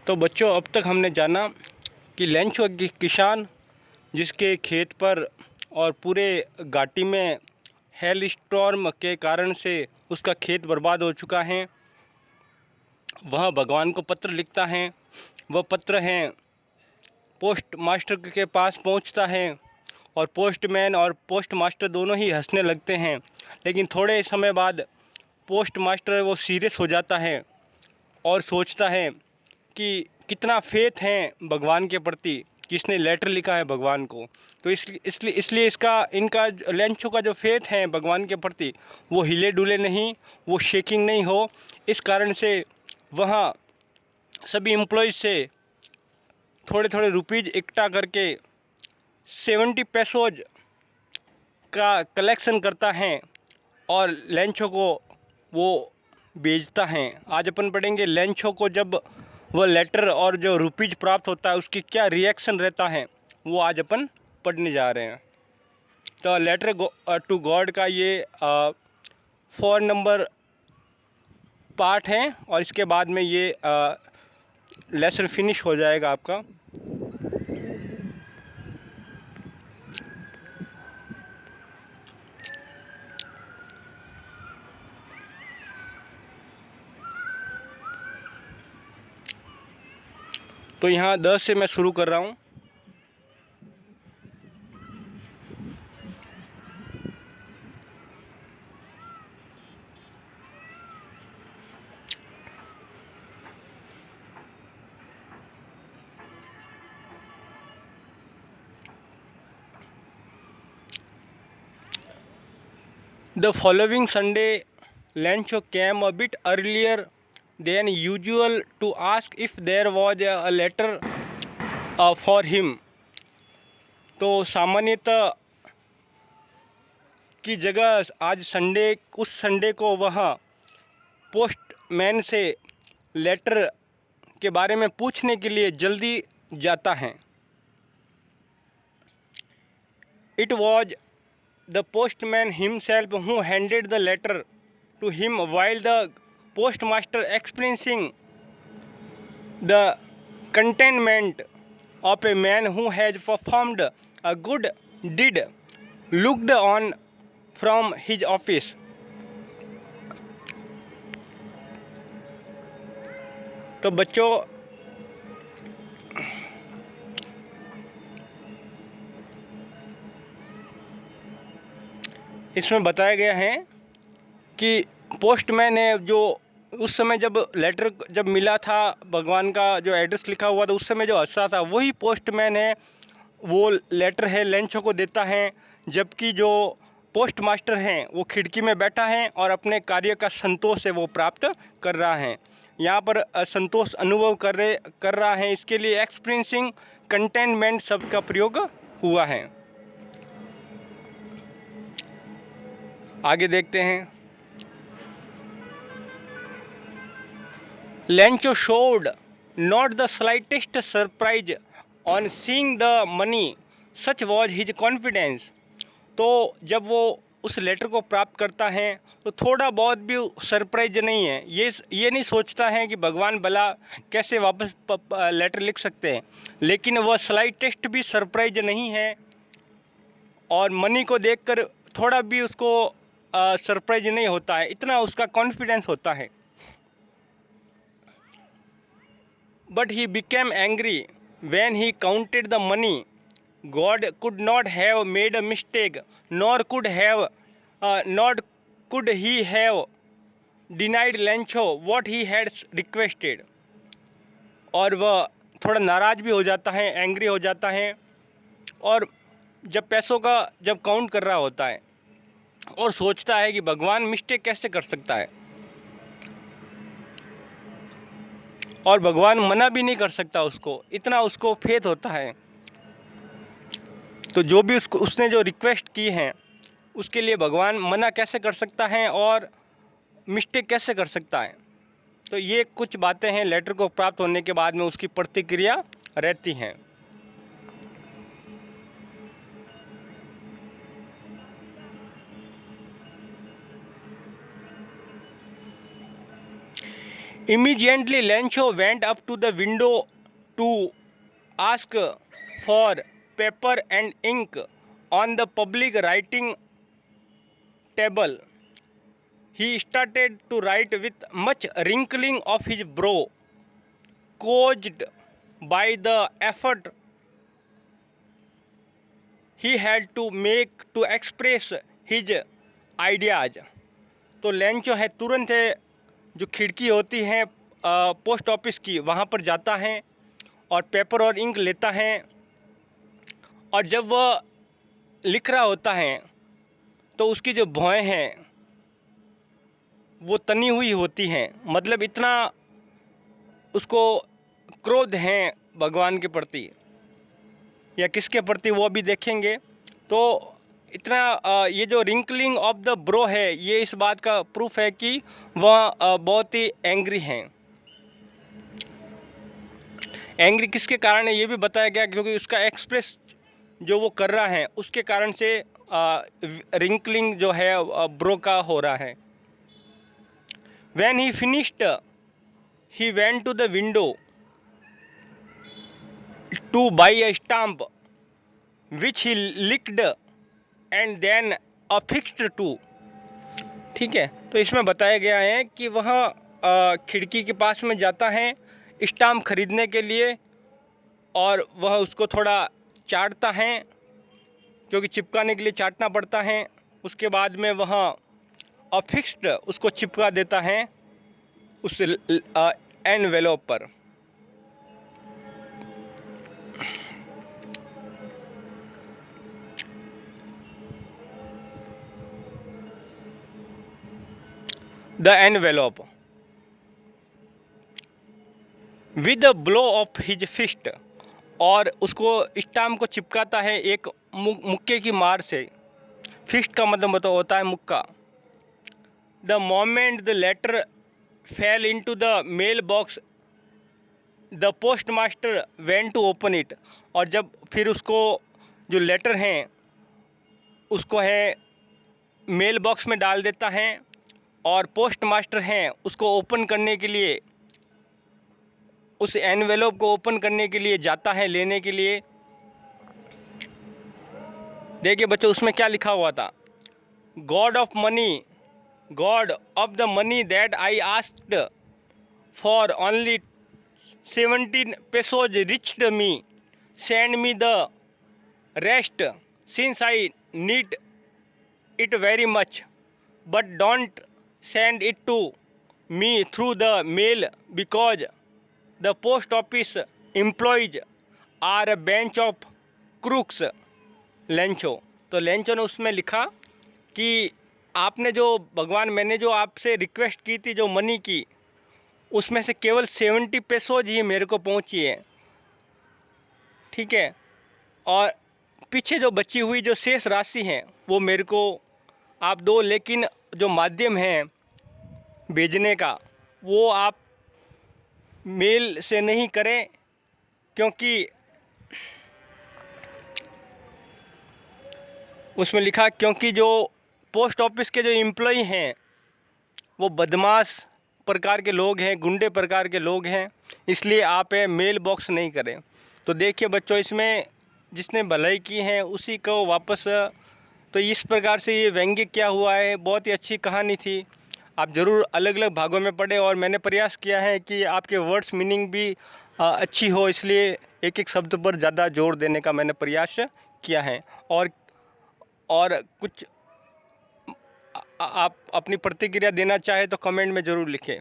तो बच्चों, अब तक हमने जाना कि लेंचो किसान जिसके खेत पर और पूरे घाटी में हेल स्टॉर्म के कारण से उसका खेत बर्बाद हो चुका है, वह भगवान को पत्र लिखता है। वह पत्र है पोस्ट मास्टर के पास पहुंचता है और पोस्टमैन और पोस्ट मास्टर दोनों ही हंसने लगते हैं। लेकिन थोड़े समय बाद पोस्ट मास्टर वो सीरियस हो जाता है और सोचता है कि कितना फेथ है भगवान के प्रति, किसने लेटर लिखा है भगवान को। तो इसलिए इनका लेंचो का जो फेथ है भगवान के प्रति वो हिले डुले नहीं, वो शेकिंग नहीं हो। इस कारण से वहाँ सभी एम्प्लॉयज़ से थोड़े थोड़े रुपीज़ इकट्ठा करके 70 पैसोज का कलेक्शन करता है और लेंचो को वो बेचता है। आज अपन पढ़ेंगे लेंचो को जब वह लेटर और जो रुपीज़ प्राप्त होता है उसकी क्या रिएक्शन रहता है, वो आज अपन पढ़ने जा रहे हैं। तो लेटर टू गॉड का ये 4 नंबर पार्ट है और इसके बाद में ये लेसन फिनिश हो जाएगा आपका। तो यहाँ 10 से मैं शुरू कर रहा हूँ। The following Sunday, Lencho came a bit earlier than usual to ask if there was a letter for him. तो सामान्यतः की जगह आज उस संडे को वह पोस्टमैन से लेटर के बारे में पूछने के लिए जल्दी जाता है। It was the postman himself who handed the letter to him while the postmaster experiencing the contentment of a man who has performed a good deed looked on from his office. तो बच्चों, इसमें बताया गया है कि postman ने जो उस समय जब मिला था भगवान का जो एड्रेस लिखा हुआ था उस समय जो हंसा था वही पोस्टमैन है। वो लेटर है लेंचो को देता है, जबकि जो पोस्ट मास्टर हैं वो खिड़की में बैठा है और अपने कार्य का संतोष है वो प्राप्त कर रहा है। यहाँ पर संतोष अनुभव कर रहा है, इसके लिए एक्सपीरियंसिंग कंटेनमेंट शब्द का प्रयोग हुआ है। आगे देखते हैं। Lencho showed not the slightest surprise on seeing the money, such was his confidence। तो जब वो उस लेटर को प्राप्त करता है तो थोड़ा बहुत भी सरप्राइज नहीं है। ये नहीं सोचता है कि भगवान भला कैसे वापस लेटर लिख सकते हैं, लेकिन वह स्लाइटेस्ट भी सरप्राइज नहीं है और मनी को देखकर थोड़ा भी उसको सरप्राइज नहीं होता है, इतना उसका कॉन्फिडेंस होता है। But he became angry when he counted the money. God could not have made a mistake, nor could he have denied Lencho what he had requested। और वह थोड़ा नाराज़ भी हो जाता है, एंग्री हो जाता है। और जब पैसों का काउंट कर रहा होता है और सोचता है कि भगवान मिस्टेक कैसे कर सकता है और भगवान मना भी नहीं कर सकता उसको, इतना उसको फेथ होता है। तो जो भी उसने जो रिक्वेस्ट की है उसके लिए भगवान मना कैसे कर सकता है और मिस्टेक कैसे कर सकता है। तो ये कुछ बातें हैं लेटर को प्राप्त होने के बाद में उसकी प्रतिक्रिया रहती हैं। Immediately Lencho went up to the window to ask for paper and ink on the public writing table. He started to write with much wrinkling of his brow, caused by the effort he had to make to express his ideas. तो Lencho है तुरंत है जो खिड़की होती है post office की, वहाँ पर जाता है और पेपर और इंक लेता है, और जब वह लिख रहा होता है तो उसकी जो भौहें हैं वो तनी हुई होती हैं, मतलब इतना उसको क्रोध है भगवान के प्रति या किसके प्रति वो भी देखेंगे। तो इतना ये जो रिंकलिंग ऑफ द ब्रो है ये इस बात का प्रूफ है कि वह बहुत ही एंग्री हैं। एंग्री किसके कारण है ये भी बताया गया, क्योंकि उसका एक्सप्रेस जो वो कर रहा है उसके कारण से रिंकलिंग जो है ब्रो का हो रहा है। When he finished, he went to the window to buy a stamp, which he licked and then affixed to। ठीक है, तो इसमें बताया गया है कि वह खिड़की के पास में जाता है स्टाम्प खरीदने के लिए, और वह उसको थोड़ा चाटता है क्योंकि चिपकाने के लिए चाटना पड़ता है। उसके बाद में वह अफिक्स्ड उसको चिपका देता है उस एनवेलोप पर। The envelope with the blow of his fist, और उसको स्टाम्प को चिपकाता है एक मुक्के की मार से। फिस्ट का मतलब होता है मुक्का। The moment the letter fell into the mail box the post master went to open it, और जब फिर उसको जो लेटर हैं उसको है मेल बॉक्स में डाल देता है, और पोस्ट मास्टर हैं उसको ओपन करने के लिए, उस एनवेलोप को ओपन करने के लिए जाता है लेने के लिए। देखिए बच्चों उसमें क्या लिखा हुआ था, God of money, God of the money that I asked for only 17 pesos reached me, send me the rest since I need it very much, but don't send it to me through the mail because the post office employees are a bunch of crooks। Lencho, तो Lencho ने उसमें लिखा कि आपने जो भगवान मैंने जो आपसे रिक्वेस्ट की थी जो मनी की, उसमें से केवल 70 पेसोज ही मेरे को पहुंची है। ठीक है, और पीछे जो बची हुई जो शेष राशि है वो मेरे को आप दो, लेकिन जो माध्यम है भेजने का वो आप मेल से नहीं करें, क्योंकि उसमें लिखा क्योंकि जो पोस्ट ऑफिस के जो एम्प्लॉई हैं वो बदमाश प्रकार के लोग हैं, गुंडे प्रकार के लोग हैं, इसलिए आप मेल बॉक्स नहीं करें। तो देखिए बच्चों इसमें जिसने भलाई की है उसी को वापस, तो इस प्रकार से ये व्यंग्य क्या हुआ है, बहुत ही अच्छी कहानी थी। आप ज़रूर अलग अलग भागों में पढ़ें, और मैंने प्रयास किया है कि आपके वर्ड्स मीनिंग भी अच्छी हो, इसलिए एक एक शब्द पर ज़्यादा जोर देने का मैंने प्रयास किया है। और कुछ आप अपनी प्रतिक्रिया देना चाहे तो कमेंट में ज़रूर लिखें।